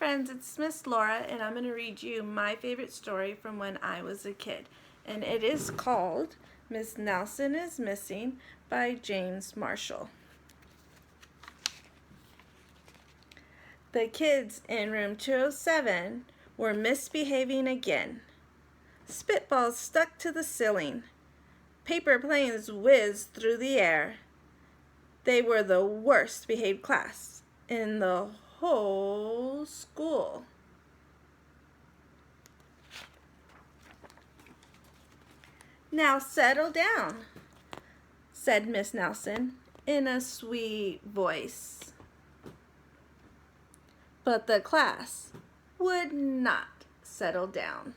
friends, it's Miss Laura, and I'm going to read you my favorite story from when I was a kid. And it is called Miss Nelson is Missing by James Marshall. The kids in room 207 were misbehaving again. Spitballs stuck to the ceiling. Paper planes whizzed through the air. They were the worst behaved class in the whole school. "Now settle down," said Miss Nelson in a sweet voice. But the class would not settle down.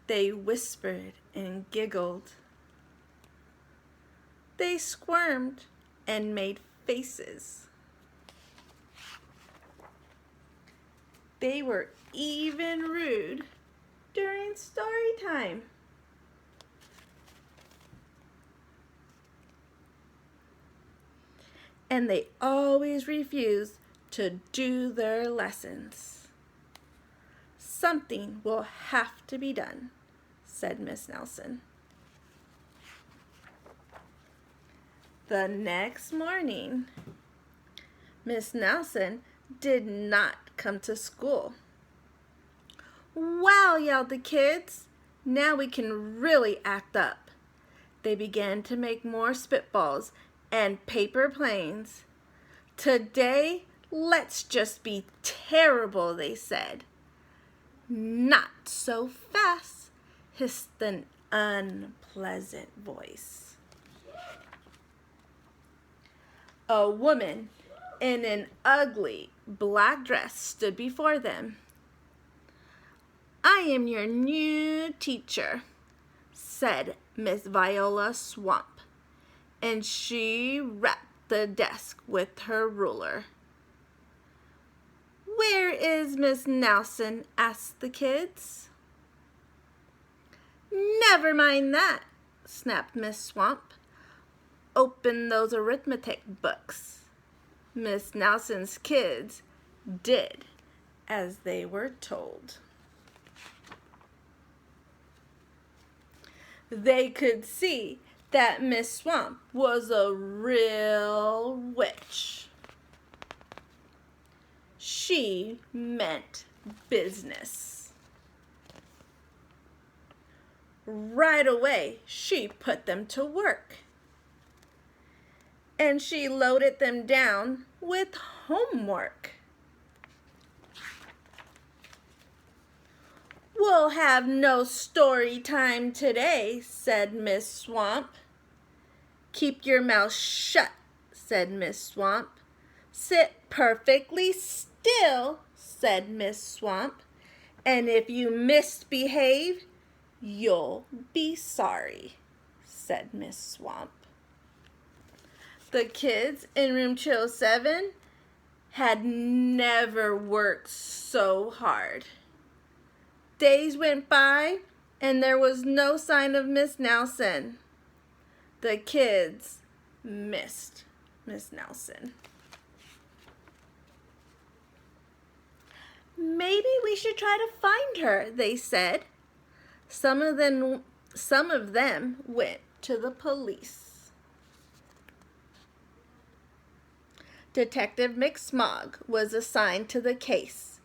They whispered and giggled. They squirmed and made faces. They were even rude during story time. And they always refused to do their lessons. "Something will have to be done," said Miss Nelson. The next morning, Miss Nelson did not come to school. "Wow," yelled the kids, "now we can really act up." They began to make more spitballs and paper planes. "Today, let's just be terrible," they said. "Not so fast," hissed an unpleasant voice. A woman in an ugly black dress stood before them. "I am your new teacher," said Miss Viola Swamp, and she rapped the desk with her ruler. "Where is Miss Nelson?" asked the kids. "Never mind that," snapped Miss Swamp. "Open those arithmetic books." Miss Nelson's kids did as they were told. They could see that Miss Swamp was a real witch. She meant business. Right away, she put them to work. And she loaded them down with homework. "We'll have no story time today," said Miss Swamp. "Keep your mouth shut," said Miss Swamp. "Sit perfectly still," said Miss Swamp. "And if you misbehave, you'll be sorry," said Miss Swamp. The kids in room 207 had never worked so hard. Days went by and there was no sign of Miss Nelson. The kids missed Miss Nelson. "Maybe we should try to find her," they said. Some of them went to the police. Detective McSmog was assigned to the case.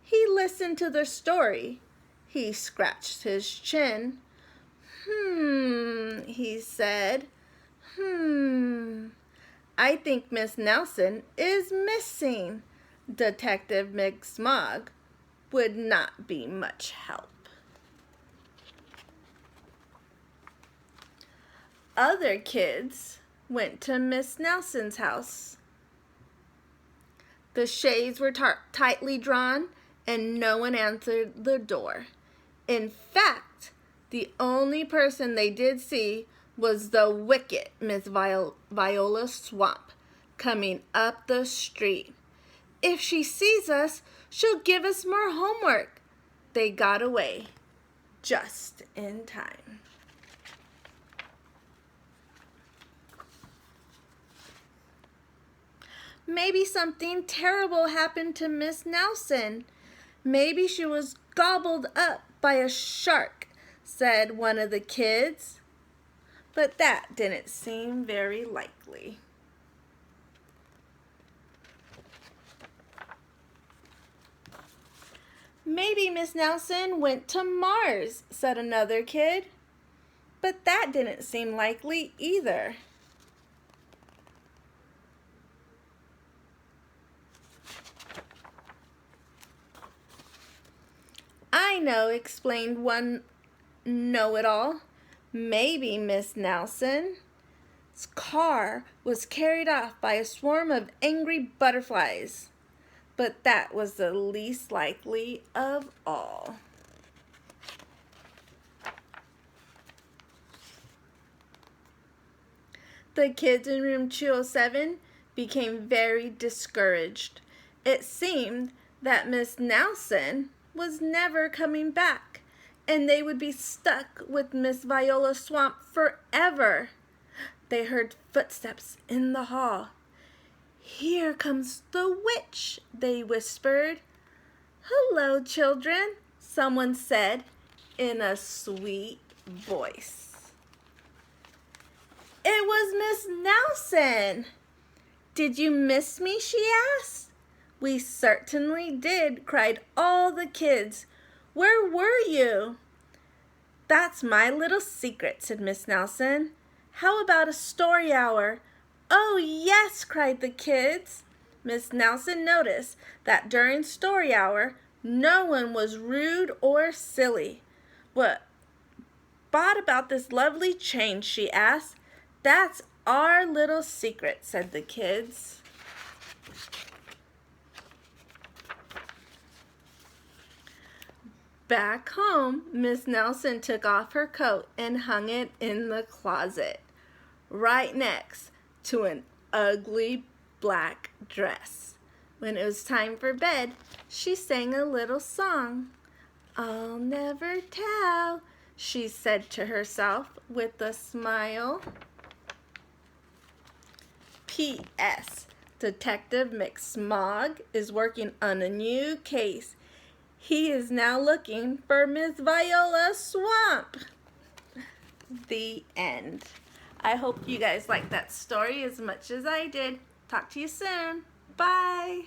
He listened to the story. He scratched his chin. He said, "I think Miss Nelson is missing." Detective McSmog would not be much help. Other kids went to Miss Nelson's house. The shades were tightly drawn and no one answered the door. In fact, the only person they did see was the wicked Miss Viola Swamp coming up the street. "If she sees us, she'll give us more homework." They got away just in time. Maybe something terrible happened to Miss Nelson. Maybe she was gobbled up by a shark, said one of the kids. But that didn't seem very likely. Maybe Miss Nelson went to Mars, said another kid. But that didn't seem likely either. I know, explained one know-it-all. Maybe Miss Nelson's car was carried off by a swarm of angry butterflies. But that was the least likely of all. The kids in room 207 became very discouraged. It seemed that Miss Nelson was never coming back, and they would be stuck with Miss Viola's swamp forever. They heard footsteps in the hall. "Here comes the witch," they whispered. "Hello, children," someone said in a sweet voice. It was Miss Nelson. "Did you miss me?" she asked. "We certainly did," cried all the kids. "Where were you?" "That's my little secret," said Miss Nelson. "How about a story hour?" "Oh, yes," cried the kids. Miss Nelson noticed that during story hour, no one was rude or silly. "What about this lovely change?" she asked. "That's our little secret," said the kids. Back home, Miss Nelson took off her coat and hung it in the closet, right next to an ugly black dress. When it was time for bed, she sang a little song. "I'll never tell," she said to herself with a smile. P.S. Detective McSmog is working on a new case. He is now looking for Miss Viola's swamp. The end. I hope you guys liked that story as much as I did. Talk to you soon. Bye.